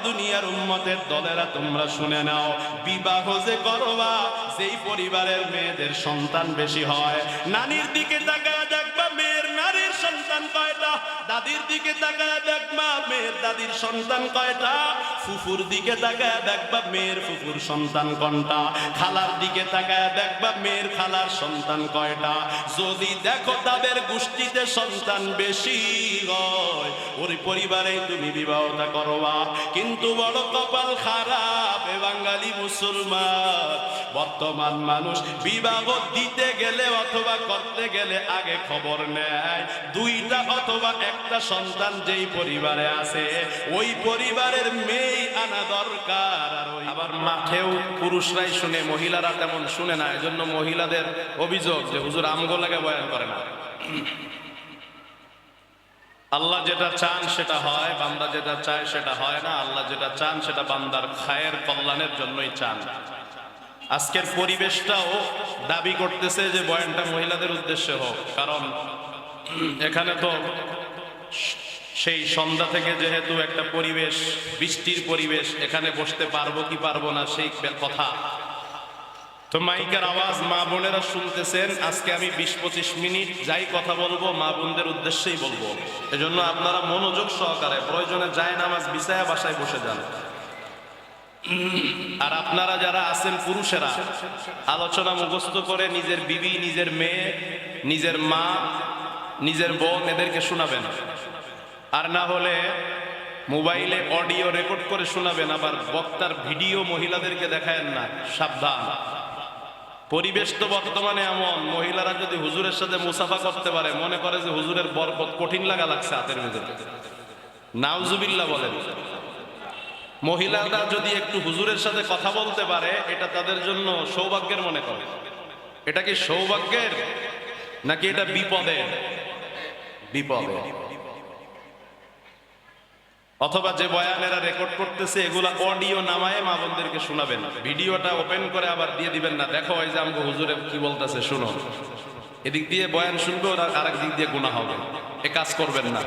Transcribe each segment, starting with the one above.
দুনিয়ার উম্মতের দলেরা তোমরা শুনে নাও, বিবাহ যে করবা যেই পরিবারের মেয়েদের সন্তান বেশি হয়, নানির দিকে তাকায় দেখবা মেয়ের নারীর সন্তান কয়টা, দাদির দিকে তাকায় দেখবা মেয়ের দাদির সন্তান কয়টা, ফুফুর দিকে তাকায় দেখবা মেয়ের ফুফুর সন্তান কোনটা, খালার দিকে তাকায় দেখবা মেয়ের খালার সন্তান কয়টা। যদি দেখো তাদের গোষ্ঠীতে সন্তান বেশি হয়, ওই পরিবারে তুমি বিবাহটা করবা। কিন্তু বড় কপাল খারাপ এ বাঙালি মুসলমান, বর্তমান মানুষ বিবাহ দিতে গেলে অথবা করতে গেলে আগে খবর নেয় দুইটা অথবা একটা সন্তান যেই পরিবারে আছে ওই পরিবারের মেয়ে আনা দরকার। আর আবার মাঠেও পুরুষরাই শুনে, মহিলারা তেমন শুনে না। এজন্য মহিলাদের অভিযোগ যে হুজুর আমগো লাগে বয়ান করে না। আল্লাহ যেটা চান সেটা হয়, বান্দা যেটা চায় সেটা হয় না। আল্লাহ যেটা চান সেটা বান্দার খায়ের কল্যাণের জন্যই চান। আজকের পরিবেশটাও দাবি করতেছে যে বয়ানটা মহিলাদের উদ্দেশ্যে হোক, কারণ এখানে তো সেই সন্ধ্যা থেকে যেহেতু একটা পরিবেশ, বৃষ্টির পরিবেশ, এখানে বসতে পারবো কি পারবো না সেই কথা। তো মাইকের আওয়াজ মা বোনেরা শুনতেছেন। আজকে আমি 20-25 মিনিট যাই কথা বলবো মা বোনদের উদ্দেশ্যেই বলবো। এজন্য আপনারা মনোযোগ সহকারে প্রয়োজনে যায় নামাজ বিছায়া বাসায় বসে যান। আর আপনারা যারা আছেন পুরুষেরা, আলোচনা মুখস্থ করে নিজের বিবি, নিজের মেয়ে, নিজের মা, নিজের বোন এদেরকে শোনাবেন। আর না হলে মোবাইলে অডিও রেকর্ড করে শোনাবেন। আবার বক্তার ভিডিও মহিলাদেরকে দেখায়েন না, সাবধান। পরিবেশ তো বর্তমানে এমন, মহিলারা যদি হুজুরের সাথে মুসাফা করতে পারে মনে করে যে হুজুরের বরকত কঠিন লাগা লাগছে হাতের ভিতরে। নাউজুবিল্লাহ বলেন। মহিলারা যদি একটু হুজুরের সাথে কথা বলতে পারে এটা তাদের জন্য সৌভাগ্যের মনে করে। এটা কি সৌভাগ্যের নাকি এটা বিপদের? বিপদের। অথবা যে বয়ানেরা রেকর্ড করতেছে এগুলা অডিও নামায় মা বোনদেরকে শোনাবেন, ভিডিওটা ওপেন করে আবার দিয়ে দিবেন না। দেখো এই যে আমগো হুজুরে কি বলতেছে শুনো। এদিক দিয়ে বয়ান শুনবে ওরা আরেক দিক দিয়ে গুনাহ হবে। এ কাজ করবেন না।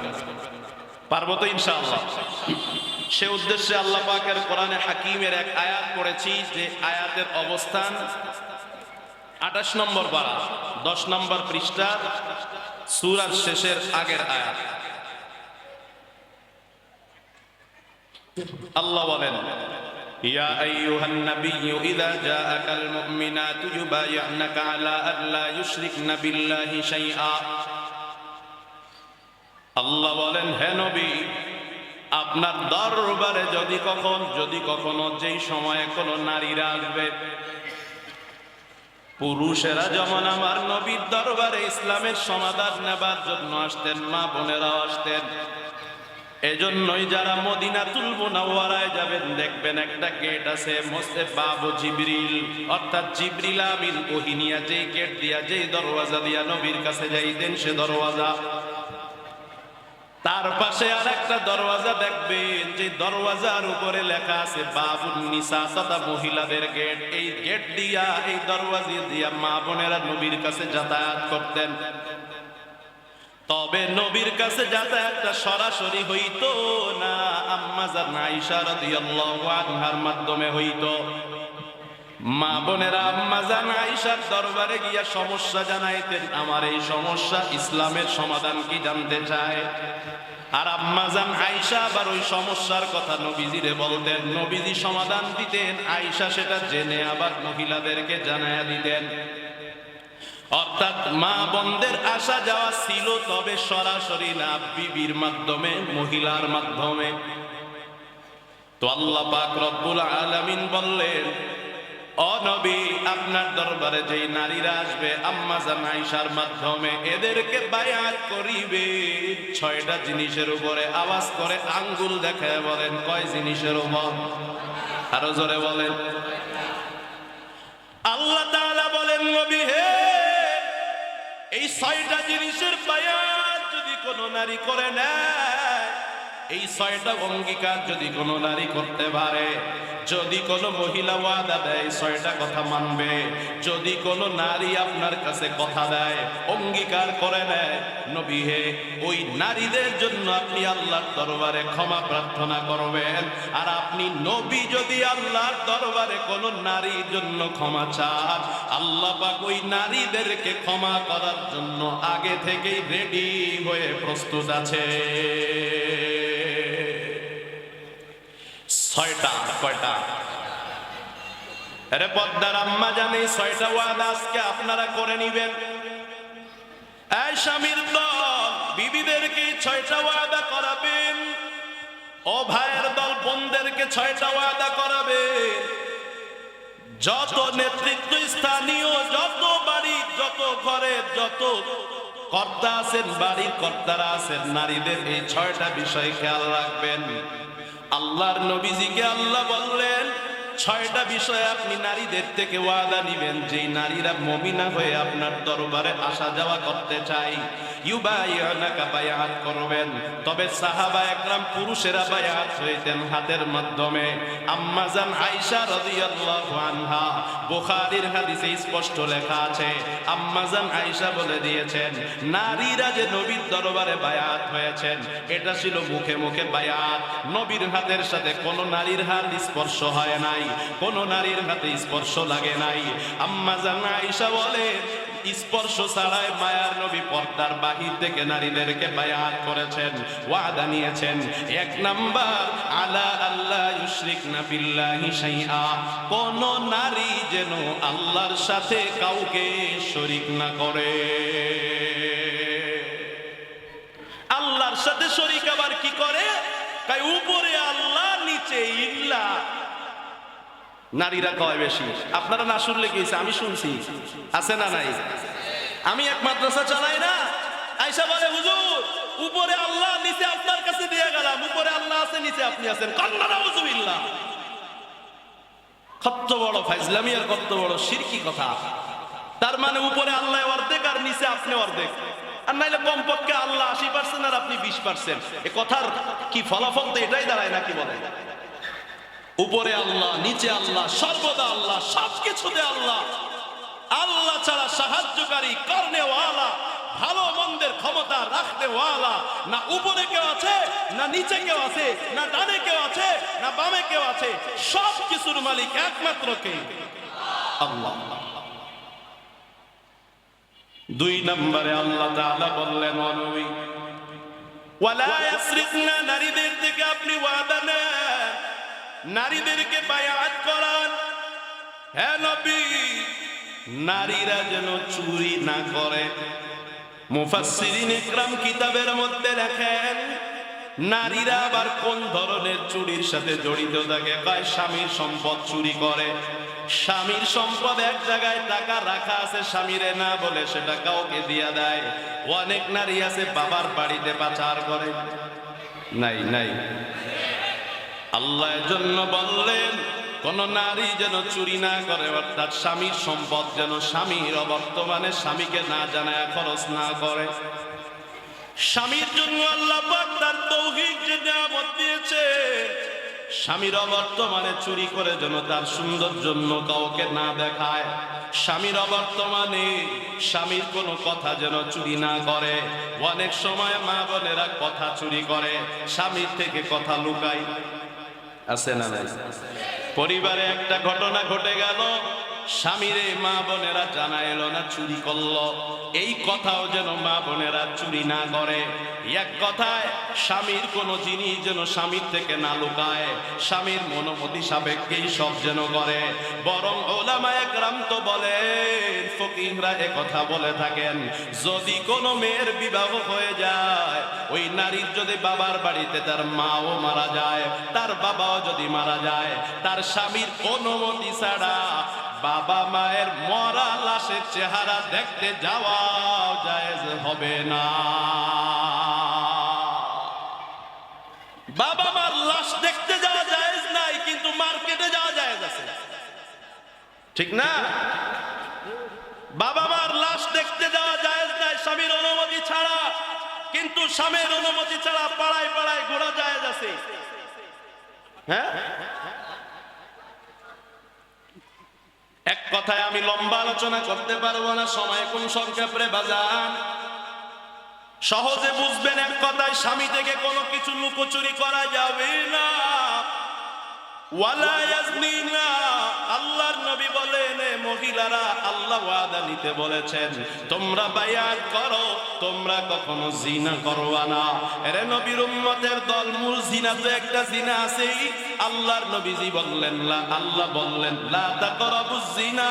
পারবো তো ইনশাআল্লাহ। সে উদ্দেশ্যে আল্লাহ পাকের কোরআনে হাকিমের এক আয়াত পড়েছি, যে আয়াতের অবস্থান 28 নম্বর পারা 10 নম্বর পৃষ্ঠা, সূরার শেষের আগের আয়াত। আল্লাহ বলেন, ইয়া আইয়ুহান নাবিয়্যু ইযা জাআকাল মুমিনাতু ইউবায়ি'নাকা আলা আল্লা ইউশরিকনা বিল্লাহি শাইআ। আল্লাহ বলেন, হে নবী, আপনার দরবারে যদি কখনো যেই সময়ে কোনো নারীরা আসবে, পুরুষেরা যেমন আমার নবীর দরবারে ইসলামের সমাধান নেবার জন্য আসতেন, মা বোনেরাও আসতেন। এজন্যই যারা মদিনাতুল মুনাওয়ারায় যাবেন দেখবেন একটা গেট আছে, মসজিদ বাবু জিবরিল, অর্থাৎ জিবরিল আমিন ওহী নিয়া যেই গেট দিয়া, যেই দরওয়াজা দিয়া নবীর কাছে যাইতেন সে দরওয়াজা। তার পাশে আর একটা দরওয়াজা দেখবেন, যে দরওয়াজার উপরে লেখা আছে বাবুন নিসা, তথা মহিলাদের গেট। এই গেট দিয়া, এই দরওয়াজা দিয়া মা বোনেরা নবীর কাছে যাতায়াত করতেন। তবে নবীর কাছে যাতায়াতটা সরাসরি হইতো না, আম্মা জান আয়েশা রাদিয়াল্লাহু আনহার মাধ্যমে হইতো। মা বোনেরা আম্মা জান আয়েশার দরবারে গিয়া সমস্যা জানাইতেন, আমার এই সমস্যা, ইসলামের সমাধান কি জানতে চায়। আর আম্মা জান আয়েশা আবার ওই সমস্যার কথা নবীজিরে বলতেন, নবীজি সমাধান দিতেন, আয়েশা সেটা জেনে আবার মহিলাদেরকে জানায়া দিতেন। অর্থাৎ মা বোনদের আসা যাওয়া ছিল, তবে সরাসরি না, বিবির মাধ্যমে, মহিলার মাধ্যমে। তো আল্লাহ পাক রব্বুল আলামিন বললেন, ও নবী, আপনার দরবারে যেই নারীরা আসবে আম্মা জান আয়েশার মাধ্যমে, এদেরকে বায়াত করিবে 6টা জিনিসের উপরে। আওয়াজ করে আঙ্গুল দেখায় বলেন, কয় জিনিসের উপর? আরো জোরে বলেন। আল্লাহ তাআলা বলেন, নবী হে, এই 6টা জিনিসের বায়াত যদি কোনো নারী করে নেয়, এই 6টা অঙ্গীকার যদি কোনো নারী করতে পারে, যদি কোনো মহিলা ওয়াদা দেয় 6টা কথা মানবে, যদি কোনো নারী আপনার কাছে কথা দেয়, অঙ্গীকার করে নেয়, নবী হে ওই নারীদের জন্য আপনি আল্লাহর দরবারে ক্ষমা প্রার্থনা করবেন। আর আপনি নবী যদি আল্লাহর দরবারে কোনো নারীর জন্য ক্ষমা চান, আল্লাহ পাক ওই নারীদেরকে ক্ষমা করার জন্য আগে থেকেই রেডি হয়ে প্রস্তুত আছে। 6টা। কয়টা? আরে পদ্মার আম্মা জানে 6টা ওয়াদা আজকে আপনারা করে নিবেন। এই স্বামীর দল বিবিদেরকে 6টা ওয়াদা করাবেন, ও ভাইয়ের দল বোনদেরকে 6টা ওয়াদা করাবেন। যত নেতৃত্ব স্থানীয়, যত বাড়ি, যত ঘরে, যত কর্তা আছেন, বাড়ির কর্তারা আছেন, নারীদের এই 6টা বিষয় খেয়াল রাখবেন। আল্লাহর নবীজিকে আল্লাহ বললেন 6টা বিষয়ে আপনি নারীদের থেকে ওয়াদা নিবেন, যেই নারীরা মুমিনা হয়ে আপনার দরবারে আসা যাওয়া করতে চায়, ইউবাইউনাকা বায়াত করবেন। তবে সাহাবা একরাম পুরুষেরা বায়াত হইতেন হাতের মাধ্যমে। আম্মা জান আয়েশা রাদিয়াল্লাহু আনহা, বুখারীর হাদিসে স্পষ্ট লেখা আছে, আম্মা জান আয়েশা বলে দিয়েছেন নারীরা যে নবীর দরবারে বায়াত হয়েছেন এটা ছিল মুখে মুখে বায়াত। নবীর হাতের সাথে কোন নারীর হাত স্পর্শ হয় নাই, কোন নারীর হাতে স্পর্শ লাগে নাই। আম্মা জান আয়েশা বলে স্পর্শ ছাড়াই মায়ার নবী পর্দার বাহির থেকে নারীদেরকে বায়াত করেছেন, ওয়াদা নিয়েছেন। 1 নাম্বার, আলা আল্লাহ ইউশরিকনা বিল্লাহি শাইআ, কোন নারী যেন আল্লাহর সাথে কাউকে শরীক না করে। আল্লাহর সাথে শরীক আবার কি করে? তাই উপরে আল্লাহ, নিচে ইল্লাহ। নারীরা কয় বেশি, আপনারা না শুনলে কি হয়েছে? আমি শুনছি, আছে না নাই? আমি এক মাদ্রাসা চালাই না, আয়েশা বলে হুজুর উপরে আল্লাহ, নিচে আপনার কাছে দিয়ে গেলাম, উপরে আল্লাহ আছে, নিচে আপনি আছেন। কান্না নাউজুবিল্লাহ। কত বড় ফাইজলামি আর কত বড় শিরকি কথা। তার মানে উপরে আল্লাহ অর্ধেক আর নিচে আপনি অর্ধেক, আর নাইলে কমপক্ষে আল্লাহ 80% আর আপনি 20%। এ কথার কি ফলাফল তো এটাই দাঁড়ায় নাকি বলে? উপরে আল্লাহ, নিচে আল্লাহ, সর্বদা আল্লাহ, সবকিছুতে আল্লাহ। আল্লাহ ছাড়া সাহায্যকারী, করনেওয়ালা, ভালো মন্দের ক্ষমতা রাখতেওয়ালা না উপরে কেউ আছে, না নিচে কেউ আছে, না ডানে কেউ আছে, না বামে কেউ আছে। সব কিছুর মালিক একমাত্র কে? আল্লাহ। 2 নম্বরে আল্লাহ তাআলা বললেন ও নবী ওয়ালা ইয়াসরিকনা, নারীদের থেকে আপনি ওয়াদা নেন, নারীদেরকে বায়াত করান। হে নবী, নারীরা যেন চুরি না করে। মুফাসসিরিন ইকরাম কিতাবের মধ্যে লেখেন নারীরা আবার কোন ধরনের চুরির সাথে জড়িত থাকে। কয় স্বামীর সম্পদ চুরি করে। স্বামীর সম্পদ এক জায়গায় টাকা রাখা আছে, স্বামীরে না বলে সেটা কাউকে দিয়া দেয়। অনেক নারী আছে বাবার বাড়িতে পাচার করে। নাই নাই, আল্লাহর জন্য বললেন কোন নারী যেন চুরি না করে, অর্থাৎ স্বামীর সম্পদ যেন স্বামীর অবর্তমানে স্বামীকে না জানায় খরচ না করে। স্বামীর জন্য আল্লাহ পাক তার তৌফিক যে নিয়ামত দিয়েছে, স্বামীর অবর্তমানে চুরি করে যেন তার সুন্দর জন্য কাউকে না দেখায়। স্বামীর অবর্তমানে স্বামীর কোনো কথা যেন চুরি না করে। অনেক সময় মা বোনেরা কথা চুরি করে, স্বামীর থেকে কথা লুকায়। আছে না নাই? পরিবারে একটা ঘটনা ঘটে গেল, স্বামীরে মা বোনেরা জানাইলো না, চুরি করলো। এই কথাও যেন মা বোনেরা চুরি না করে। এক কথায় স্বামীর কোনো জিনিস যেন স্বামীর থেকে না লুকায়, স্বামীর মনোমতি সাপেক্ষেই সব যেন করে। বরং উলামায়ে কেরাম তো বলেন, ফকিহরা কথা বলে থাকেন, যদি কোনো মেয়ের বিবাহ হয়ে যায়, ওই নারীর যদি বাবার বাড়িতে তার মাও মারা যায়, তার বাবাও যদি মারা যায়, তার স্বামীর অনুমতি ছাড়া বাবা মায়ের মরা লাশের চেহারা দেখতে যাওয়া জায়েজ হবে না। বাবা মার লাশ দেখতে যাওয়া জায়েজ নাই, কিন্তু মার্কেটে যাওয়া জায়েজ আছে, ঠিক না? বাবা মার লাশ দেখতে যাওয়া জায়েজ নাই স্বামীর অনুমতি ছাড়া, কিন্তু স্বামীর অনুমতি ছাড়া পাড়ায় পাড়ায় ঘোরা জায়েজ আছে। হ্যাঁ, কথায় আমি লম্বা আলোচনা করতে পারবো না, সময় কোন সংক্ষেপ রে বাজান। সহজে বুঝবেন এক কথায়, স্বামী থেকে কোনো কিছু লুকোচুরি করা যাবে না। ওয়ালা ইয়াজনিনা, আল্লাহর নবী বলেন মহিলারা আল্লাহ ওয়াদা নিতে বলেছেন তোমরা বায়াত করো, তোমরা কখনো জিনা করবা না। এরে নবীর উম্মতের দল, মূল জিনা তো একটা জিনা আছেই। আল্লাহর নবীজি বললেন আল্লাহ বললেন লা তাকরাবুজ জিনা,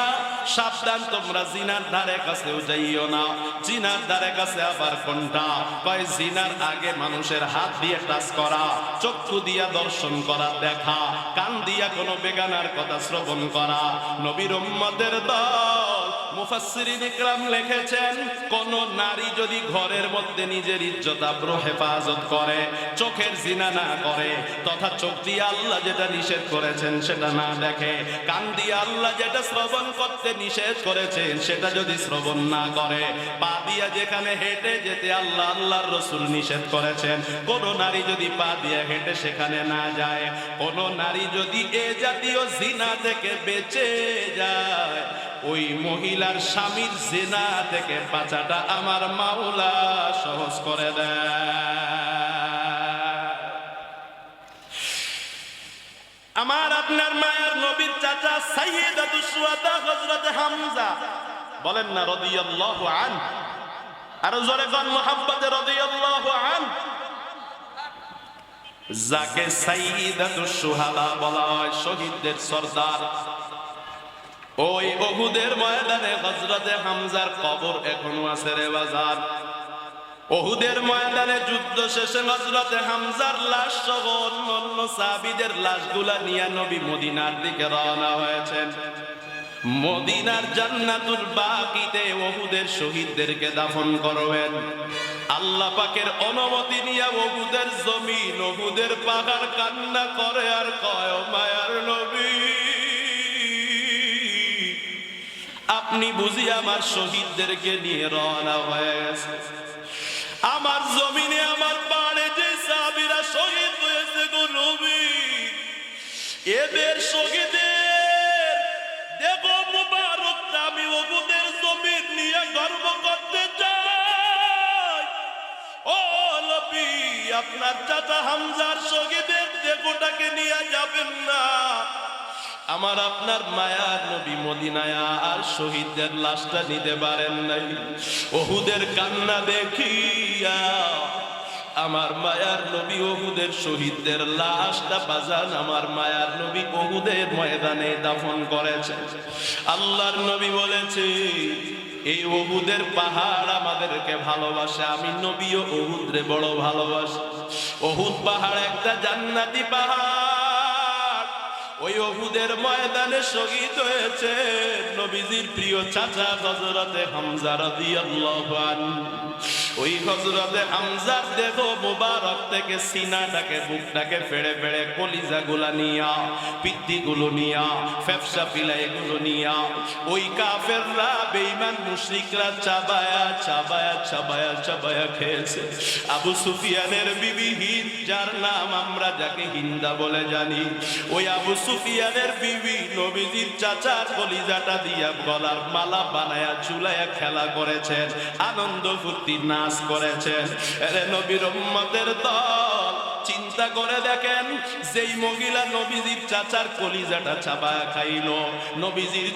সাবধান তোমরা জিনার ধারে কাছেও যাইও না। জিনার ধারে কাছে আবার কোনটা? কয় জিনার আগে মানুষের হাত দিয়ে টাচ করা, চক্ষু দিয়া দর্শন করা, দেখা, কান দিয়া কোনো বেগানার কথা শ্রবণ করা। নবীর উম্মতের দল মুফাসসিরিন ইকরাম লিখেছেন কোন নারী যদি ঘরের মধ্যে নিজের ইজ্জত আবরু হেফাজত করে, চোখের জিনা না করে, তথা চোখ দিয়ে আল্লাহ যেটা নিষেধ করেছেন সেটা না দেখে, কান দিয়ে আল্লাহ যেটা শ্রবণ করতে নিষেধ করেছেন সেটা যদি শ্রবণ না করে, পা দিয়া যেখানে হেঁটে যেতে আল্লাহ আল্লাহর রাসূল নিষেধ করেছেন, কোন নারী যদি পা দিয়ে হেঁটে সেখানে না যায়, কোন নারী যদি এ জাতীয় জিনা থেকে বেঁচে যায়, ওই মহিলার স্বামীর জিনা থেকে বাঁচাটা আমার মাওলা সহজ করে দেয়। আমার আপনার মায়ের নবীর চাচা সাইয়্যিদাতুশ শুহাদা হযরত হামজা, বলেন না রাদিয়াল্লাহু আনহু, আর জোরে কোন মুহাব্বতে রাদিয়াল্লাহু আনহু। যাকে সাইয়্যিদাতুশ শুহাদা বলা হয়, শহীদদের সর্দার, ওই উহুদের ময়দানে হযরতে হামজার কবর এখনো আছে রে বাজার। উহুদের ময়দানে যুদ্ধ শেষে হযরতে হামজার লাশ সহ অন্যান্য সাহাবীদের লাশগুলা নিয়ে নবী মদিনার দিকে রওনা হয়েছেন। মদিনার জান্নাতুল বাকিতে উহুদের শহীদদেরকে দাফন করবেন। আল্লাহ পাকের অনুমতি নিয়ে উহুদের জমিন, উহুদের পাহাড় কান্না করে আর কয়, মায়ার নবী আপনি বুঝি আমার শহীদদেরকে নিয়ে রওনা হয়ে গেছে? আমার জমিনে, আমার পাহাড়ে যে সাহাবীরা শহীদ হয়েছে গো নবী, এদের শহীদের দেব মুবারকটা আমি উহুদের জমিন নিয়ে গর্ব করতে চাই। ও নবী, আপনার চাচা হামজার শহীদের দেহটাকে নিয়ে যাবেন না? আমার আপনার মায়ার নবী মদিনায় আর শহীদদের লাশটা নিতে পারেন নাই। উহুদের কান্না দেখিয়া আমার মায়ার নবী উহুদের শহীদদের লাশটা বাজান আমার মায়ার নবী উহুদের ময়দানে দাফন করেছেন। আল্লাহর নবী বলেছে এই উহুদের পাহাড় আমাদেরকে ভালোবাসে, আমি নবীও উহুদরে বড় ভালোবাসি। উহুদ পাহাড় একটা জান্নাতি পাহাড়। ওই উহুদের ময়দানে শহীদ হয়েছে নবীজির প্রিয় চাচা হযরতে হামজা রাদিয়াল্লাহু আনহু। ওই হযরতে হামজার দেহ মোবারক থেকে সিনাটাকে, বুকটাকে ফেড়ে ফেড়ে কলিজাগুলা নিয়া, পিত্তিগুলো নিয়া, ফেফসা পিলাইগুলো নিয়া ওই কাফেররা, বেঈমান মুশরিকরা চাবায়া চাবায়া চাবায়া চাবায়া খেয়েছে। আবু সুফিয়ানের বিবি হিন্দ, যার নাম আমরা যাকে হিন্দা বলে জানি, ওই আবু সুফিয়ানের বিবি নবীজির চাচার কলিজাটা দিয়া গলার মালা বানায়া ঝুলায়া খেলা করেছেন, আনন্দ ফুর্তি নাচ করেছেন। এরে নবীর উম্মতের দল, চিন্তা করে দেখেন, যেই মহিলা নবীজির চাচার কলিজাটা চাবায়া খাইলো, নবীজির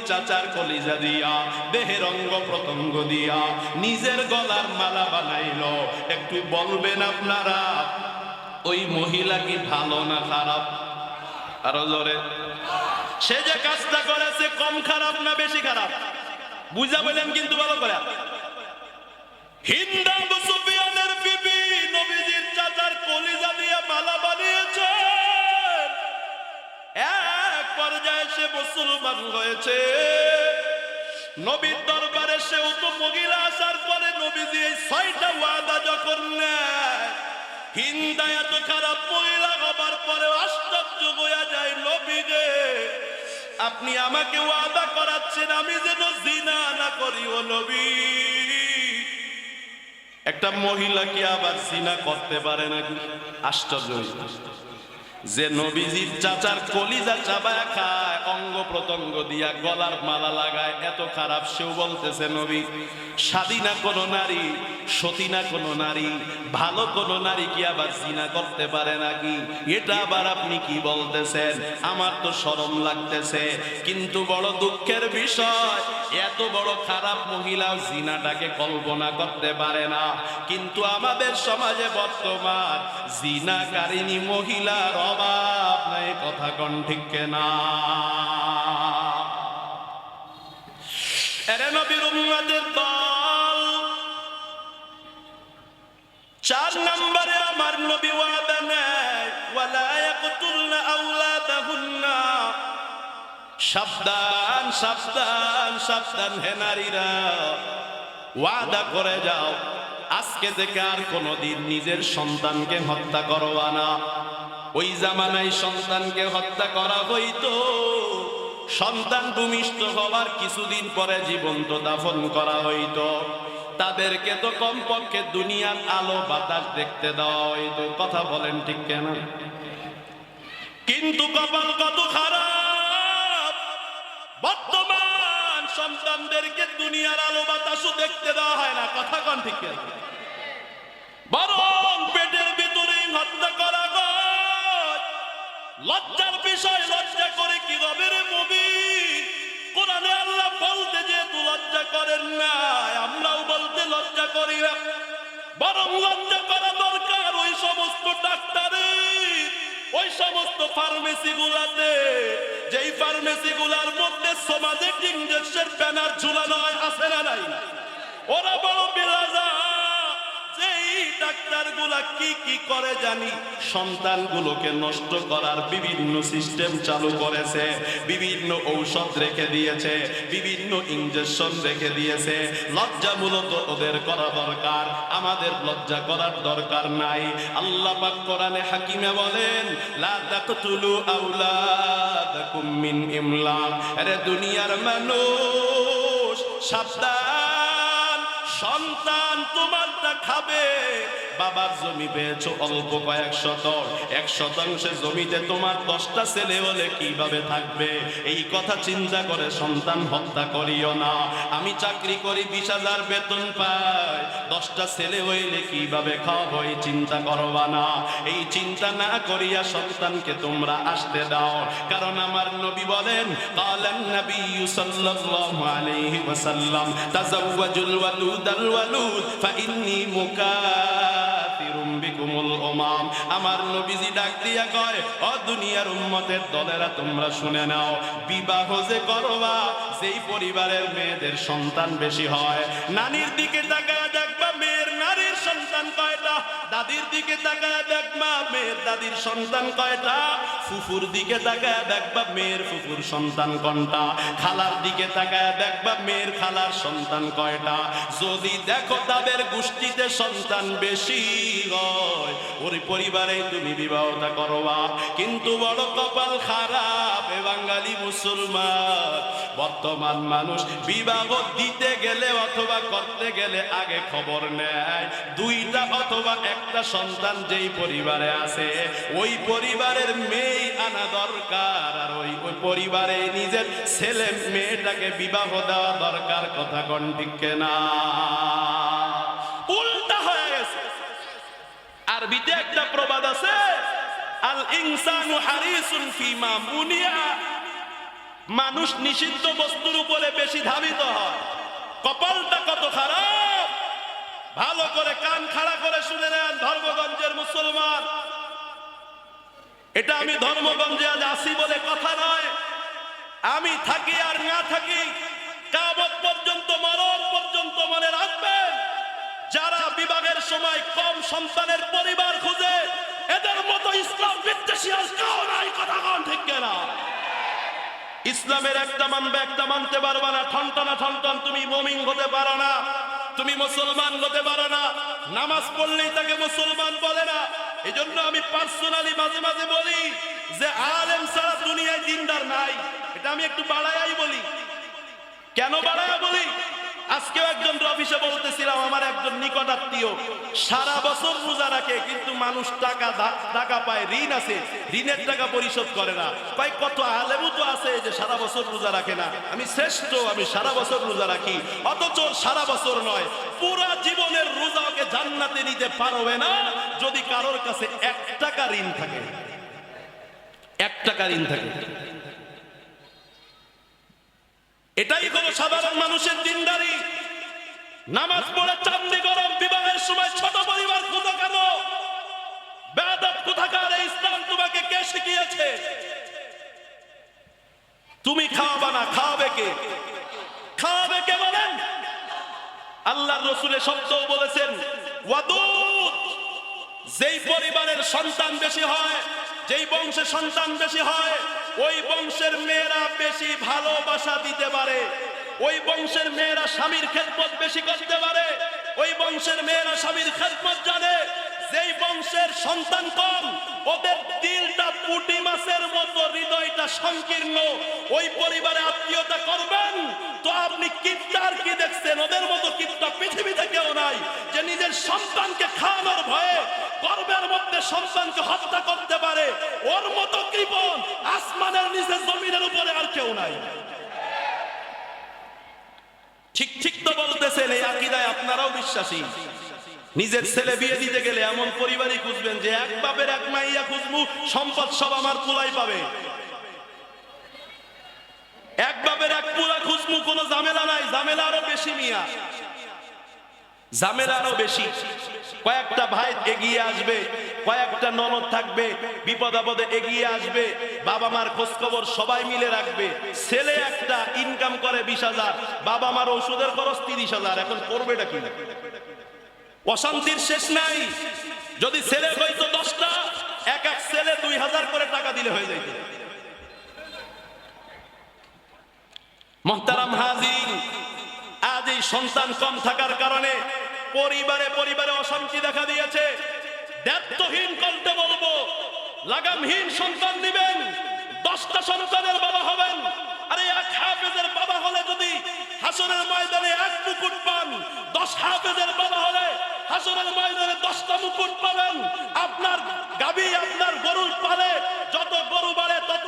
চাচার কলিজা দিয়া, দেহের অঙ্গ প্রত্যঙ্গ দিয়া নিজের গলার মালা বানাইলো, একটু বলবেন আপনারা ওই মহিলা কি ভালো না খারাপ? আরো জোরে। সে যে কাজটা করেছে কম খারাপ না বেশি খারাপ? বুঝা বললেন কিন্তু ভালো করে। হিন্দা আবু সুফিয়ানের বিবি নবীজির চাচার কলিজা দিয়ে মালা বানিয়েছে। এক পর্যায়ে সে মুসলমান হয়েছে। নবীর দরবারে সেও তো মহিলা আসার পরে নবীজি এই ৬টা ওয়াদা যখন নেয়, হিন্দা এত খারাপ মহিলা হবার পরে আশ্চর্য হয়ে যায়, নবী গে আপনি আমাকে ওয়াদা করাচ্ছেন আমি যেন জিনা না করি। ও নবী, একটা মহিলা কি আবার জিনা করতে পারে নাকি? আশ্চর্য। যে নবীজির চাচার কলিজা চাবায়া খায়, অঙ্গ প্রত্যঙ্গ দিয়া গলার মালা লাগায়, এত খারাপ সেও বলতেছে নবী। স্বাধীনা কোন নারী, সতীনা কোন নারী, ভালো কোন নারী কি আবার জিনা করতে পারে নাকি? এটা আবার আপনি কি বলতেছেন? আমার তো শরম লাগতেছে। কিন্তু বড় দুঃখের বিষয়, এত বড় খারাপ মহিলা জিনাটাকে কল্পনা করতে পারে না। কিন্তু আমাদের সমাজে বর্তমান জিনাকারিনী মহিলার অভাব নাই, কথা কোন ঠিক না? এরে নবীর উম্মতের দল, 4 নম্বরে আমার নবী ওয়াদা নেয়, ওয়ালা ইয়াকতুলনা আওলাদাহুন্না। সাবধান সাবধান সাবধান হে নারীরা, ওয়াদা করে যাও আজকে থেকে আর কোনোদিন নিজের সন্তানকে হত্যা করবা না। ওই জামানায় সন্তানকে হত্যা করা হইতো, সন্তান ভূমিষ্ঠ হওয়ার কিছুদিন পরে জীবন্ত দাফন করা হইতো। তাদেরকে তো কমপক্ষে দুনিয়ার আলো বাতাস দেখতে দেওয়া হইতো, কথা বলেন ঠিক কেন? কিন্তু কপাল কত খারাপ, বর্তমান সন্তানদেরকে দুনিয়ার আলো বাতাসও দেখতে দেওয়া হয় না, কথা কোন ঠিক কেন? বরং পেটের ভিতরেই হত্যা করা হয়। লজ্জার বিষয়, লজ্জা করে কি হবে রে মুমিন? কোরআনে আল্লাহ বলতে যেহেতু লজ্জা করেন না, আমরাও বলতে লজ্জা করি না। বরং লজ্জা করা দরকার ওই সমস্ত ডাক্তারের, ওই সমস্ত ফার্মেসি গুলাতে, যেই ফার্মেসি গুলার মধ্যে সমাজে ইঞ্জেকশন ব্যানার ঝুলানো হয়, আছে না নাই? ওরা বড় বেলাজা। যেই ডাক্তার গুলা কি কি করে জানি, সন্তানগুলোকে নষ্ট করার বিভিন্ন সিস্টেম চালু করেছে, বিভিন্ন ঔষধ রেখে দিয়েছে, বিভিন্ন ইনজেকশন রেখে দিয়েছে। লজ্জা মূলত ওদের করা দরকার, আমাদের লজ্জা করার দরকার নাই। আল্লাহ পাক কোরআনে হাকিমে বলেন, লা তাকতুলু আওলাদাকুম মিন ইমলাক। আরে দুনিয়ার মানুষ সাবধান, সন্তান তোমারটা খাবে। বাবার জমি পেয়েছো অল্প কয়েক শতক, 1 শতাংশে জমিতে তোমার 10টা ছেলে হলে কিভাবে থাকবে? এই কথা চিন্তা করে সন্তান হত্যা করিও না। আমি চাকরি করি, 20,000 বেতন পাই, 10টা ছেলে হইলে কিভাবে খাওয়াবো এই চিন্তা করবা না। এই চিন্তা না করিয়া সন্তানকে তোমরা আসতে দাও। কারণ আমার নবী বলেন, কালান নবী সাল্লাল্লাহু আলাইহি ওয়াসাল্লাম, তাজাওয়াজুল ওয়ালুদাল ওয়ালুদ ফাইন্নী মুকাফিরুম বিকুমুল উমাম। আমার নবীজি ডাক দিয়া কয়, ও দুনিয়ার উম্মতের দলেরা তোমরা শুনে নাও, বিবাহ যে করবা যেই পরিবারের মেয়েদের সন্তান বেশি হয়, নানির দিকে তাকায় দেখবা মেয়ের নারীর সন্তান কয়টা, দাদির দিকে তাকায় দেখবা মেয়ের দাদির সন্তান কয়টা, ফুফুর দিকে তাকায় দেখবা মেয়ের ফুফুর সন্তান কোনটা, খালার দিকে তাকায় দেখবা মেয়ের খালার সন্তান কয়টা। যদি দেখো তাদের গোষ্ঠীতে সন্তান বেশি হয়, ওই পরিবারে তুমি বিবাহটা করবা। কিন্তু বড় কপাল খারাপ এ বাঙালি মুসলমান, বর্তমান মানুষ বিবাহ দিতে গেলে অথবা করতে গেলে আগে খবর নেয় 2টা অথবা 1টা সন্তান যেই পরিবারে আছে, ওই পরিবারের মেয়ে আনা দরকার, আর ওই পরিবারে নিজের ছেলে মেয়েটাকে বিবাহ দেওয়া দরকার, কথা কোন ঠিক না? উল্টা হয়ে গেছে। আরবিতে একটা প্রবাদ আছে, আল ইনসানু হারিসুন ফিমা মুনিয়া। মানুষ নিষিদ্ধ বস্তুর উপরে বেশি ধাবিত হয়। কপালটা কত খারাপ, ভালো করে কান খাড়া করে শুনে নেন ধর্মগঞ্জের মুসলমান। এটা আমি ধর্মগঞ্জে আজ আসি বলে কথা নয়, আমি থাকি আর না থাকি কিয়ামত পর্যন্ত, মরণ পর্যন্ত মনে রাখবেন, যারা বিবাহের সময় কম সন্তানের পরিবার খুঁজে, এদের মতো ইসলাম বিদ্বেষী আর কেউ নাই, কথা কোন ঠিক না? ইসলামের একটা মানবে, একটা মানতে পারবা না, ঠনটনা ঠনটন, তুমি মুমিন হতে পারো না, তুমি মুসলমান হতে পারো না। নামাজ পড়লেই তাকে মুসলমান বলে না। এজন্য আমি পার্সোনালি মাঝে মাঝে বলি যে আলেম ছাড়া দুনিয়ায় দিনদার নাই। এটা আমি একটু বাড়ায়াই বলি। কেন বাড়ায়া বলি? আজকেও একজন অফিসে বলতেছিলাম, আমার একজন নিকট আত্মীয় সারা বছর রোজা রাখে, কিন্তু মানুষ টাকা পায়, ঋণ আছে, ঋণের টাকা পরিশোধ করে না। ভাই কত আলেমও তো আছে যে সারা বছর রোজা রাখে না। আমি শ্রেষ্ঠ, আমি সারা বছর রোজা রাখি, অথচ সারা বছর নয়, পুরা জীবনের রোজাকে জান্নাতে নিতে পারবে না যদি কারোর কাছে 1 টাকা ঋণ থাকে। 1 টাকা ঋণ থাকে। এটাই হলো সাধারণ মানুষের দিনদারি। নামাজ পড়ে চান্দি গরম, বিবাহের সময় ছোট পরিবার খুঁজো কেন? বেয়াদব কোথাকার! এই ইসলাম তোমাকে কে শিখিয়েছে? তুমি খাওয়াবা না, খাওয়াবে কে? খাওয়াবে কে বলেন? আল্লাহর রাসূলের শব্দ বলেছেন, ওয়াদুদ, যেই পরিবারের সন্তান বেশি হয়, যেই বংশে সন্তান বেশি হয়, ওই বংশের মেয়েরা বেশি ভালোবাসা দিতে পারে, ওই বংশের মেয়েরা স্বামীর খেদমত বেশি করতে পারে, ওই বংশের মেয়েরা স্বামীর খেদমত জানে। যেই বংশের সন্তান কম, ওদের দিলটা পুঁটি মাছের মতো, হৃদয়টা সংকীর্ণ, ওই পরিবারে আত্মীয়তা করবেন তো আপনি কিপটার কি দেখছেন? ওদের মতো কিপটা পৃথিবীতে কেউ নাই, যে নিজের সন্তানকে খাওয়ানোর ভয়ে গর্ভের মধ্যে সন্তানকে হত্যা করতে পারে। ওর মতো কৃপণ আসমানের নিচে জমিনের উপরে আর কেউ নাই। ঠিক ঠিক তো বলতেছেন, এই আকীদায় আপনারাও বিশ্বাসী। নিজের ছেলে বিয়ে দিতে গেলে এমন পরিবারই খুঁজবেন যে এক বাপের এক মাইয়া খুঁজবো, সম্পদ সব আমার পুলাই পাবে। এক বাপের এক পুলা খুঁজবো, কোনো ঝামেলা নাই। ঝামেলা আরো বেশি মিয়া, ঝামেলা আরো বেশি। কয়েকটা ভাই এগিয়ে আসবে, কয়েকটা ননদ থাকবে, বিপদ আপদে এগিয়ে আসবে, বাবা মার খোঁজ খবর সবাই মিলে রাখবে। ছেলে একটা ইনকাম করে 20,000, বাবা মার ওষুধের খরচ 30,000। এখন করবেটা কি? অশান্তির শেষ নাই। যদি ছেলে হয়তো 10টা, এক এক ছেলে 2,000 করে টাকা দিলে হয়ে যাইত। মুহতারাম হাজির, আজ এই সন্তান কম থাকার কারণে পরিবারে পরিবারে অশান্তি দেখা দিয়েছে। দায়িত্বহীন করতে বলবো, লাগামহীন সন্তান দিবেন, 10টা সন্তানের বাবা হবেন। আরে এক হাফেজের বাবা হলে যদি হাসরের ময়দানে 1 মুকুট পান, 10 হাফেজের বাবা হলে হাসরের ময়দানে 10টা মুকুট পাবেন। আপনার গাবি, আপনার গরু পালে, যত গরু বাড়ে তত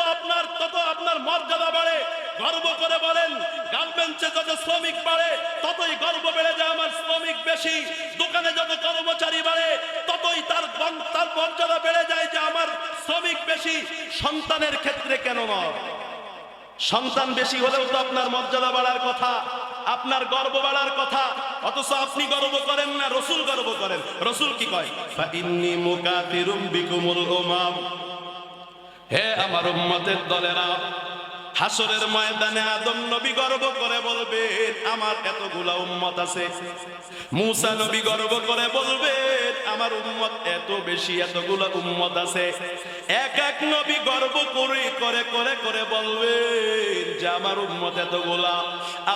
আপনার মর্যাদা বাড়ে। গর্ব করে বলেন, গার্মেন্টসে যত শ্রমিক বাড়ে ততই গর্ব বেড়ে যায়, আমার শ্রমিক বেশি। দোকানে যত কর্মচারী বাড়ে ততই তার মর্যাদা বেড়ে যায় যে আমার শ্রমিক বেশি। সন্তানের ক্ষেত্রে কেন নয়? সন্তান বেশি হলেও তো আপনার মর্যাদা বাড়ার কথা, আপনার গর্ব বাড়ার কথা, অথচ আপনি গর্ব করেন না, রাসূল গর্ব করেন। রাসূল কি কয়? ফা ইন্নী মুকাতিরুম বিকুমুল উমাম, হে আমার উম্মতের দলেরা, হাসরের ময়দানে আদম নবী গর্ব করে বলবেন আমার এতগুলা উম্মত আছে। মুসা নবী গর্ব করে বলবেন আমার উম্মত এত বেশি, এতগুলা উম্মত আছে। এক এক নবী গর্ব করে করে করে করে বলবেন যে আমার উম্মত এতগুলা।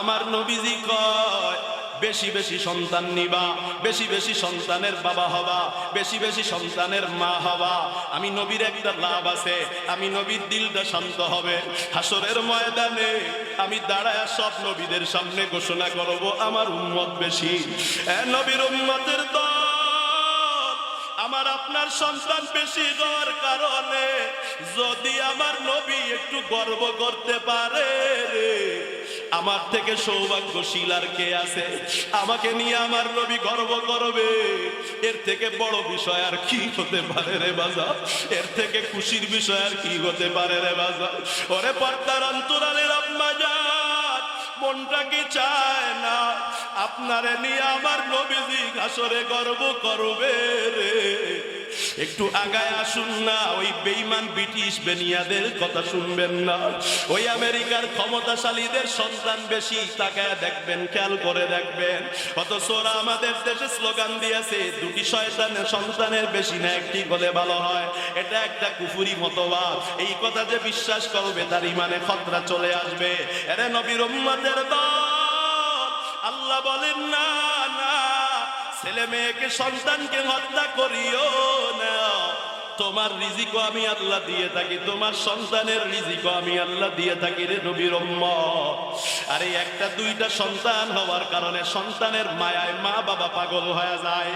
আমার নবীজি কয় বেশি বেশি সন্তান নিবা, বেশি বেশি সন্তানের বাবা হবা, বেশি বেশি সন্তানের মা হবা। আমি নবীর একটা লাভ আছে, আমি নবীর দিলটা শান্ত হবে। হাসরের ময়দানে আমি দাঁড়ায় সব নবীদের সামনে ঘোষণা করব আমার উম্মত বেশি। নবীর উম্মতের দল, আমার আপনার সন্তান বেশি হওয়ার কারণে যদি আমার নবী একটু গর্ব করতে পারে, আমার থেকে সৌভাগ্যশীল আর কে আছে? আমাকে নিয়ে আমার নবী গর্ব করবে, এর থেকে বড় বিষয় আর কি হতে পারে রে বাজা? এর থেকে খুশির বিষয় আর কি হতে পারে রে বাজা? ওরে পর্দার অন্তরালের আম্মা জান, মনটা কি চায় না আপনারে নিয়ে আমার নবীজি হাসরে গর্ব করবে রে? একটু আগায় আসুন না, ওই বেঈমান ব্রিটিশ বেনিয়াদের কথা শুনবেন না, ওই আমেরিকার ক্ষমতাশালীদের সন্তান বেশি, তাকায় দেখবেন, খেয়াল করে দেখবেন। অথচ ওরা আমাদের দেশে স্লোগান দিয়েছে 2টি শয়তানের সন্তানের বেশি না 1টি হলে ভালো হয়। এটা একটা কুফুরি মতবাদ। এই কথা যে বিশ্বাস করবে তার ইমানে খতরা চলে আসবে। এরে নবীর উম্মতের দল, আল্লাহ বলেন না না, ছেলে মেয়েকে সন্তানকে হত্যা করিও না, তোমার রিজিকও আমি আল্লাহ দিয়ে থাকি, তোমার সন্তানের রিজিকও আমি আল্লাহ দিয়ে থাকি রে নবীর উম্মত। আরে একটা দুইটা সন্তান হওয়ার কারণে সন্তানের মায়ায় মা বাবা পাগল হয়ে যায়,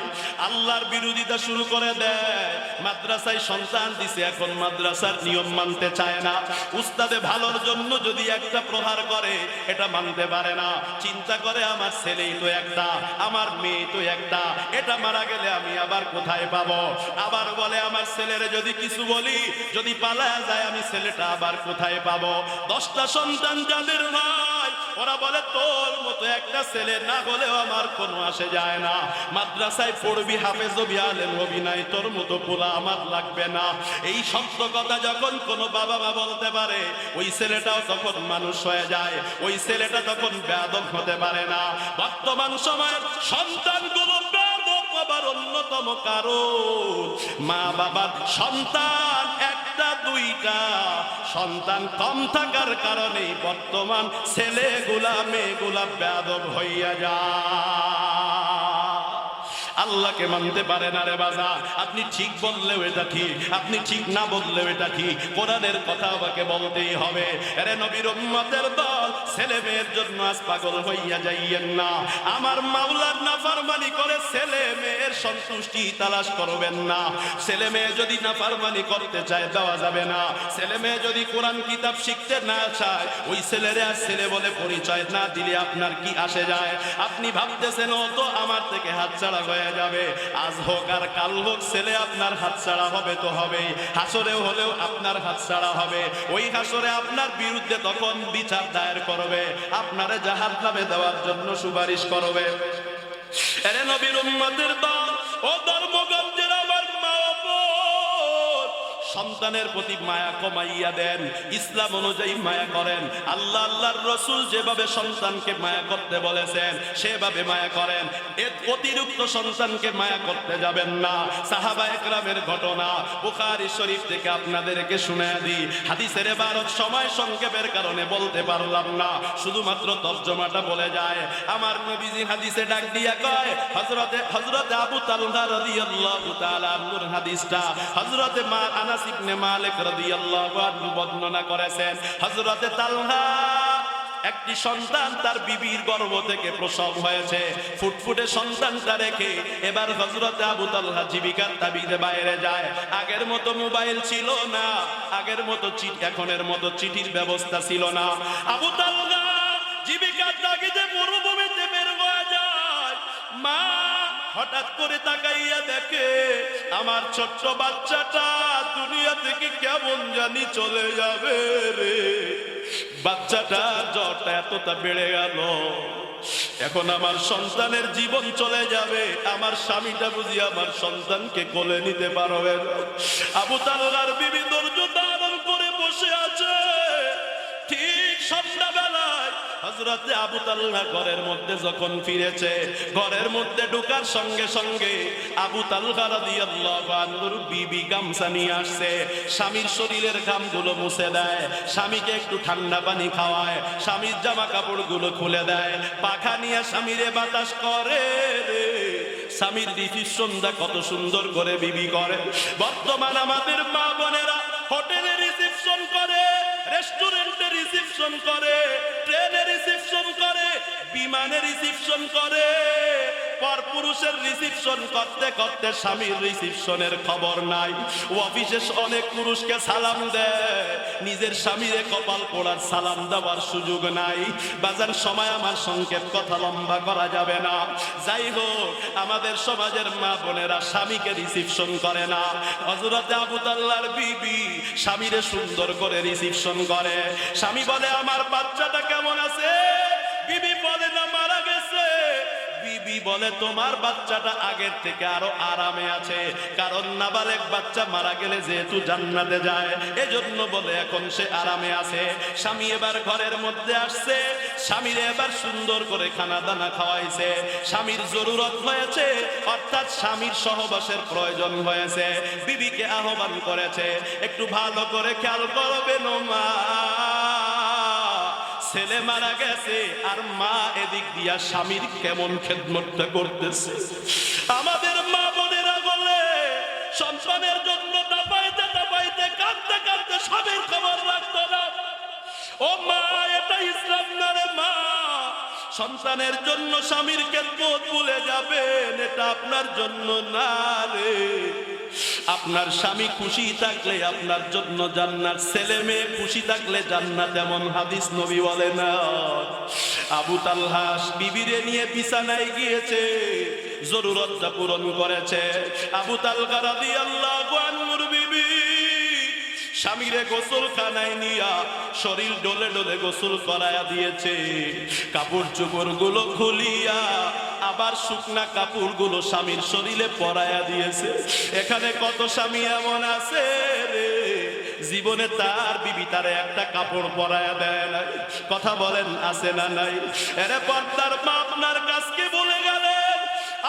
আল্লাহর বিরোধিতা শুরু করে দেয়। মাদ্রাসায় সন্তান দিছে, এখন মাদ্রাসার নিয়ম মানতে চায় না। উস্তাদে ভালোর জন্য যদি একটা প্রহার করে এটা মানতে পারে না, চিন্তা করে আমার ছেলেই তো একটা, আমার মেয়ে তো একটা, এটা মারা গেলে আমি আবার কোথায় পাবো। আবার বলে আমার ছেলের যদি কিছু বলি, যদি পালায়া যায় আমি ছেলেটা আবার কোথায় পাবো। 10টা সন্তান যাদের ভাই, ওরা বলে তোর মতো একটা ছেলে না হলেও আমার কোনো আসে যায় না, মাদ্রাসায় পড়বি, হাফেজ হবি, আলেম হবি, নাই তোর মতো পোলা আমার লাগবে না। এই সত্য কথা যখন কোনো বাবা মা বলতে পারে, ওই ছেলেটাও তখন মানুষ হয়ে যায়, ওই ছেলেটা তখন বেয়াদব হতে পারে না। বর্তমান সময়ের সন্তানগুলো বেয়াদব হবার অন্যতম কারণ মা বাবার সন্তান একটা দুইটা সন্তান কম থাকার কারণে বর্তমান ছেলেগুলা মেয়েগুলা বেয়াদব হইয়া যায়, আল্লাহকে মানতে পারে না রে বাজা। আপনি ঠিক বললেও এটা ঠিক, আপনি ঠিক না বললেও এটা ঠিক, কোরআনের কথা আমাকে বলতেই হবে। আরে নবীর উম্মতের দল, ছেলে মেয়ের জন্য আজ পাগল হইয়া যাইয়েন না। আমার মাওলার নাফরমানি করে ছেলে মেয়ের সন্তুষ্টি তালাশ করবেন না। ছেলে মেয়ে যদি নাফরমানি করতে চায় দেওয়া যাবে না। ছেলে মেয়ে যদি কোরআন কিতাব শিখতে না চায়, ওই ছেলেরে আর ছেলে বলে পরিচয় না দিলে আপনার কি আসে যায়? আপনি ভাবতেছেন ও তো আমার থেকে হাতছাড়া হয়ে যাবে, আজ হোক আর কাল হোক ছেলে আপনার হাতছাড়া হবে তো হবেই, হাসরে হলেও আপনার হাতছাড়া হবে। ওই হাসরে আপনার বিরুদ্ধে তখন বিচার দায়ের করবে, আপনারে জাহান্নামে দেওয়ার জন্য সুপারিশ করবে। আরে নবীর উম্মতের দল, ও ধর্মগঞ্জের আমার মা বোন, সন্তানের প্রতি মায়া কমাইয়া দেন, ইসলাম অনুযায়ী মায়া করেন। আল্লাহ আল্লাহর রাসূল যেভাবে সন্তানকে মায়া করতে বলেছেন সেভাবে মায়া করেন, এর অতিরিক্ত সন্তানকে মায়া করতে যাবেন না। সাহাবায়ে কেরামের ঘটনা বুখারী শরীফ থেকে আপনাদেরকে শুনিয়ে দিই। হাদিসের ইবারত সময় সংক্ষেপের কারণে বলতে পারলাম না, শুধুমাত্র তরজমাটা বলে যায়। আমার নবীজি হাদিসে ডাক দিয়া কয়, হযরতে আবু তালহা রাদিয়াল্লাহু তাআলা আনহুর হাদিসটা হযরতে আনাস ইবনে মালিক রাদিয়াল্লাহু আনহু বর্ণনা করেছেন। হযরতে তালহা একটি সন্তান তার বিবির গর্ভ থেকে প্রসব হয়েছে, ফুটফুটে সন্তানটা রেখে এবার হযরতে আবু তালহা জীবিকার তাগিদে বাইরে যায়। আগের মতো মোবাইল ছিল না, আগের মতো এখনের মতো চিঠির ব্যবস্থা ছিল না। আবু তালহা জীবিকার তাগিদে মরুভূমিতে বের হয়ে যায়। মা হঠাৎ করে তাকাইয়া দেখে আমার ছোট্ট বাচ্চাটা দুনিয়া থেকে কেমন জানি চলে যাবে রে। বাচ্চাটা জ্বরটা এতটা বেড়ে গেল, এখন আমার সন্তানের জীবন চলে যাবে, আমার স্বামীটা বুঝি আমার সন্তানকে কোলে নিতে পারবে না। আবু তালহার বিবি ধৈর্য ধারণ করে বসে আছে। ঠিক সন্ধ্যাবেলায় হযরতে আবু তালহা ঘরের মধ্যে যখন ফিরেছে, ঘরের মধ্যে ঢোকার সঙ্গে সঙ্গে আবু তালহা রাদিয়াল্লাহু আনহুর বিবি গামছা নিয়ে আসছে, স্বামীর শরীরের ঘামগুলো মুছে দেয়, স্বামীকে একটু ঠান্ডা পানি খাওয়ায়, স্বামীর জামা কাপড়গুলো খুলে দেয়, পাখা নিয়ে স্বামীরে বাতাস করে রে। স্বামীর রিসিপশনটা কত সুন্দর করে বিবি করে। বর্তমান আমাদের মা বোনেরা হোটেলে রিসিপশন করে, রেস্টুরেন্টে রিসিপশন করে, ট্রেনে রিসিপশন করে, বিমানে রিসিপশন করে। পরপুরুষের রিসিপশন করতে করতে স্বামীর রিসিপশনের খবর নাই। অফিসে অনেক পুরুষকে সালাম দেয়, নিজের স্বামীরে কপাল পোড়ার সালাম দেওয়ার সুযোগ নাই। বাজার সময় আমার সংক্ষেপ, কথা লম্বা করা যাবে না। যাই হোক, আমাদের সমাজের মা বোনেরা স্বামীকে রিসিপশন করে না। হযরতে আবু তালহার বিবি স্বামীরে সুন্দর করে রিসিপশন করে। স্বামী বলে আমার বাচ্চাটা কেমন আছে? বিবি বলে না মারা গেছে। বিবি বলে তোমার বাচ্চাটা আগের থেকে আরো আরামে আছে, কারণ নাবালেগ বাচ্চা মারা গেলে যেহেতু জান্নাতে যায়, এজন্য বলে এখন সে আরামে আছে। স্বামী এবার ঘরের মধ্যে আসছে, স্বামীর এবার সুন্দর করে খানা দানা খাওয়াইছে। স্বামীর জরুরত হয়েছে, অর্থাৎ স্বামীর সহবাসের প্রয়োজন হয়েছে। বিবিকে আহ্বান করেছে, একটু ভালো করে খেয়াল করবেন ও মা, ছেলে মারা গেছে আর মা এদিক দিয়া স্বামীর কেমন খেদমতটা করতেছে। আমাদের মা বোনেরা বলে সন্তানের জন্য দাপাইতে দাপাইতে কাঁদতে কাঁদতে স্বামীর খবর রাখতো না। ও মা, এটা ইসলাম না রে মা। সন্তানের জন্য স্বামীর খেদমত ভুলে যাবেন, এটা আপনার জন্য না রে। আপনার স্বামী খুশি থাকলে আপনার জন্য জান্নাত, ছেলে মেয়ে খুশি থাকলে জান্নাত, এমন হাদিস নবী বলে না। আবু তালহা বিবিরে নিয়ে বিছানায় গিয়েছে, জরুরতটা পূরণ করেছে। আবু তালহা রাদিয়াল্লাহু আনহুর বিবি স্বামীরে গোসলখানায় নিয়া শরীর ডলে ডলে গোসল করায়া দিয়েছে। কাপড় চোপড় গুলো খুলিয়া আবার শুকনা কাপড় গুলো স্বামীর শরীরে পরায়া দিয়েছে। এখানে কত স্বামী এমন আছে রে, জীবনে তার বিবি তারে একটা কাপড় পরায়া দেয় নাই। কথা বলেন, আছে না নাই? এরে পর্দার মা, আপনার কাজকে বলে গেলেন।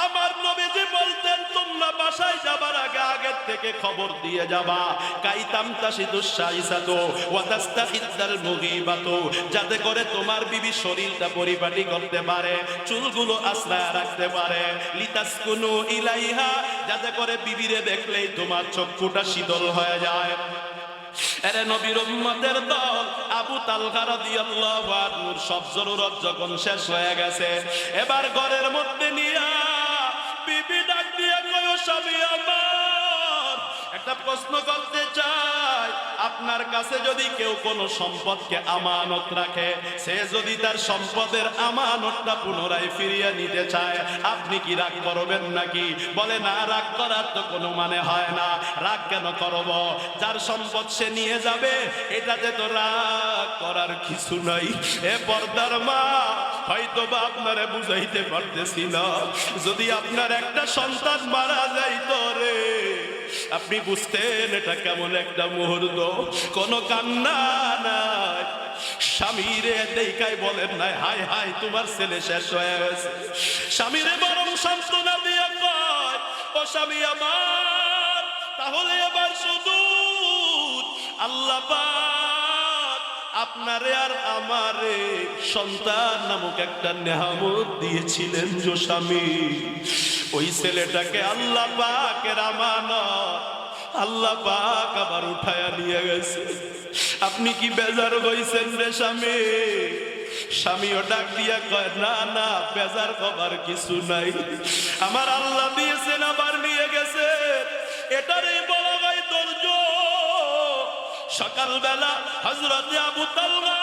আমার নবীজি বলতেন, তোমরা বাসায় যাবার আগে আগের থেকে খবর দিয়ে যাবা। কাইতাম তাসিদুস সাইসাতু ওয়া তাস্তাহিদ্দাল মুগীবাতু, যাতে করে তোমার বিবি শরীরটা পরিপাটি করতে পারে, চুলগুলো আশ্রয় রাখতে পারে। লিতাসকুনু ইলাইহা, যাতে করে বিবিরে দেখলেই তোমার চক্ষুটা শীতল হয়ে যায়। এরে নবীর উম্মতের দল, আবু তালহা রাদিয়াল্লাহু আনহুর সব জরুরত যখন শেষ হয়ে গেছে, এবার ঘরের মধ্যে নিয়া বিবি ডাক দিয়ে কয়, স্বামী আমার, একটা প্রশ্ন করতে চাই। আপনার কাছে যদি কেউ কোনো সম্পদকে আমানত রাখে, সে যদি তার সম্পদের আমানতটা পুনরায় ফিরিয়ে নিতে চায়, আপনি কি রাগ করবেন নাকি? বলে না, রাগ করার তো কোনো মানে হয় না। রাগ কেন করব? যার সম্পদ সে নিয়ে যাবে, এটাতে তো রাগ করার কিছু নাই। এ পর্দার মা, হয়তো বা আপনারে বুঝাইতে পারতেছি না। যদি আপনার একটা সন্তান মারা যাইত রে, আপনি বুঝতেন এটা কেমন একটা মুহূর্ত। কোনো কান্না নাই, স্বামীরে দেখাই বলেন নাই, হায় হায় তোমার ছেলে শেষ হয়ে গেছে। স্বামীরে বরং সান্ত্বনা দিয়ে কয়, ও স্বামী আমার, তাহলে এবার শুধু আল্লাহ পাক আপনারে আর আমারে সন্তান নামক একটা নেয়ামত দিয়েছিলেন যে স্বামী, ওই ছেলেটাকে আল্লাহ পাকের আমানত আল্লাহ পাক আবার উঠায়া নিয়ে গেছে। আপনি কি বেজার হইছেন রে স্বামী? স্বামীও ডাক দিয়া কয়, না না, বেজার হবার কিছু নাই। আমার আল্লাহ দিয়েছেন, আবার নিয়ে গেছে, এটারই বলা হয় ধৈর্য। সকালবেলা হযরত আবু তালহা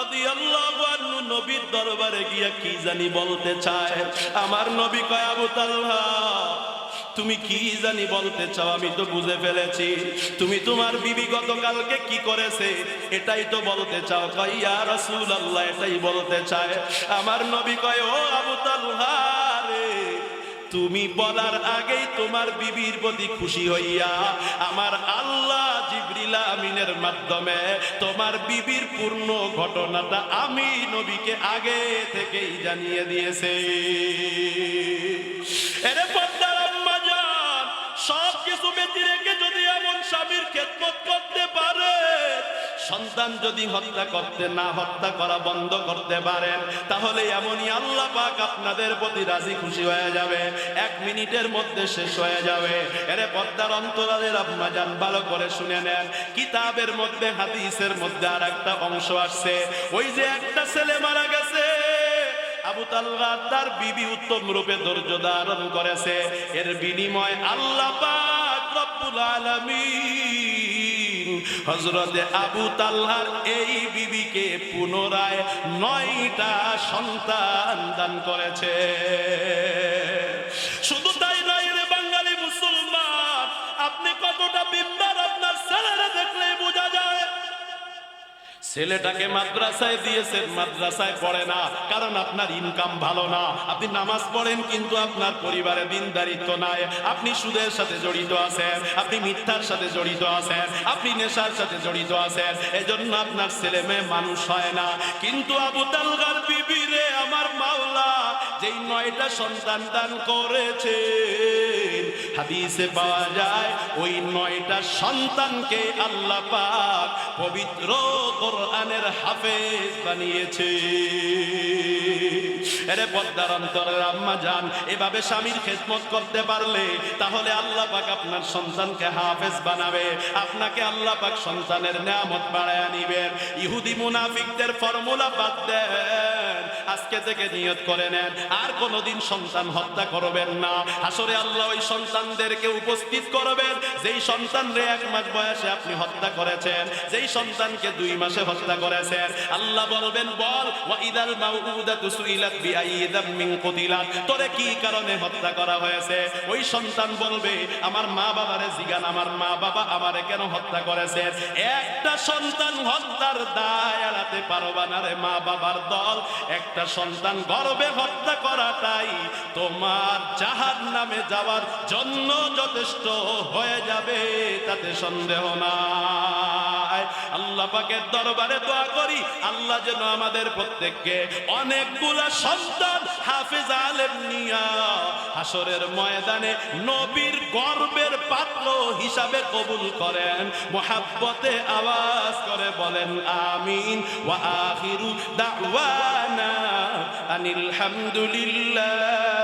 রাদিয়াল্লাহু আনহু নবীর দরবারে গিয়া কি জানি বলতে চায়। আমার নবী কয়, আবু তালহা, তুমি কি জানি বলতে চাও, আমি তো বুঝে ফেলেছি। তুমি তোমার বিবি গতকালকে কি করেছে এটাই তো বলতে চাও। কয়, ইয়া রাসূলুল্লাহ, এটাই বলতে চায়। আমার নবী কয়, ও আবু তালহা রে, তুমি বলার আগেই তোমার বিবির প্রতি খুশি হইয়া আমার আল্লাহ জিবরিল আমিনের মাধ্যমে তোমার বিবির পূর্ণ ঘটনাটা আমি নবীকে আগে থেকেই জানিয়ে দিয়েছে। এরে পর্দার আম্মা জান, সব কিছু বেঁচে রেখে যদি এমন স্বামীর খেদমত করতে পারে, সন্তান যদি হত্যা করা বন্ধ করতে পারেন, তাহলে এমনই আল্লাহ পাক আপনাদের প্রতি রাজি খুশি হয়ে যাবে, 1 মিনিটের মধ্যে শেষ হয়ে যাবে। এরে পর্দার অন্তরালের আম্মা জান, ভালো করে শুনে নেন। কিতাবের মধ্যে, হাদিসের মধ্যে আর একটা অংশ আসছে। ওই যে একটা ছেলে মারা গেছে, আবু তালহা তার বিবি উত্তম রূপে ধৈর্য ধারণ করেছে, এর বিনিময় আল্লাহ পাক রব্বুল আলামিন হযরতে আবু তালহার এই বিবিকে পুনরায় 9টা সন্তান দান করেছে। শুধু তাই নয় রে বাঙালি মুসলমান, আপনি কতটা বিদ্যার আপনার ছেলেরা দেখলেই বোঝা যায়। ছেলেটাকে মাদ্রাসায় দিয়েছেন, মাদ্রাসায় পড়ে না, কারণ আপনার ইনকাম ভালো না। আপনি নামাজ পড়েন কিন্তু আপনার পরিবারে দিনদারিত্ব নাই। আপনি সুদের সাথে জড়িত আছেন, আপনি মিথ্যার সাথে জড়িত আছেন, আপনি নেশার সাথে জড়িত আছেন, এজন্য আপনার ছেলে মেয়ে মানুষ হয় না। কিন্তু আবু তালহার বিবি রে, আমার মাওলা যেই 9টা সন্তান দান করেছে, হাদিসে পাওয়া যায় ওই 9টা সন্তানকে আল্লাহ পাক পবিত্র কোরআনের হাফেজ বানিয়েছে। এরে পর্দার অন্তরের আম্মা জান, এভাবে স্বামীর খেদমত করতে পারলে তাহলে আল্লাহ পাক আপনার সন্তানকে হাফেজ বানাবে, আপনাকে আল্লাহ পাক সন্তানের নিয়ামত বাড়ায় নিবেন। ইহুদি মুনাফিকদের ফর্মুলা বাদ দেন, আজকে থেকে নিয়ত করে নেন আর কোনোদিন সন্তান হত্যা করবেন না। হাসরে আল্লাহ ওই সন্তানদেরকে উপস্থিত করবেন যেই সন্তানরে 1 মাস বয়সে আপনি হত্যা করেছেন, যেই সন্তানকে 2 মাসে হত্যা করেছেন। আল্লাহ বলবেন, বল ওয়া ইদাল মাউউদাতু সুইলাত বিআইয়ি যামমিন কুতিলাত, তোরে কি কারণে হত্যা করা হয়েছে? ওই সন্তান বলবে, আমার মা বাবারে জিগান, আমার মা বাবা আমারে কেন হত্যা করেছেন। একটা সন্তান হত্যার দায় এড়াতে পারবা না রে মা বাবার দল। একটা সন্তান গর্ভে হত্যা করাটাই তোমার জাহান্নামে যাওয়ার জন্য যথেষ্ট হয়ে যাবে, তাতে সন্দেহ নাই। আল্লাহ পাকের দরবারে দোয়া করি, আল্লাহ যেন আমাদের প্রত্যেককে অনেকগুলা সন্তান হাফেজ আলেম নিয়া হাসরের ময়দানে নবীর গর্বের পাত্র হিসাবে কবুল করেন। মুহাব্বতে আওয়াজ করে বলেন আমিন। ওয়া আখিরু দাওয়ানা আনিল হামদুলিল্লাহ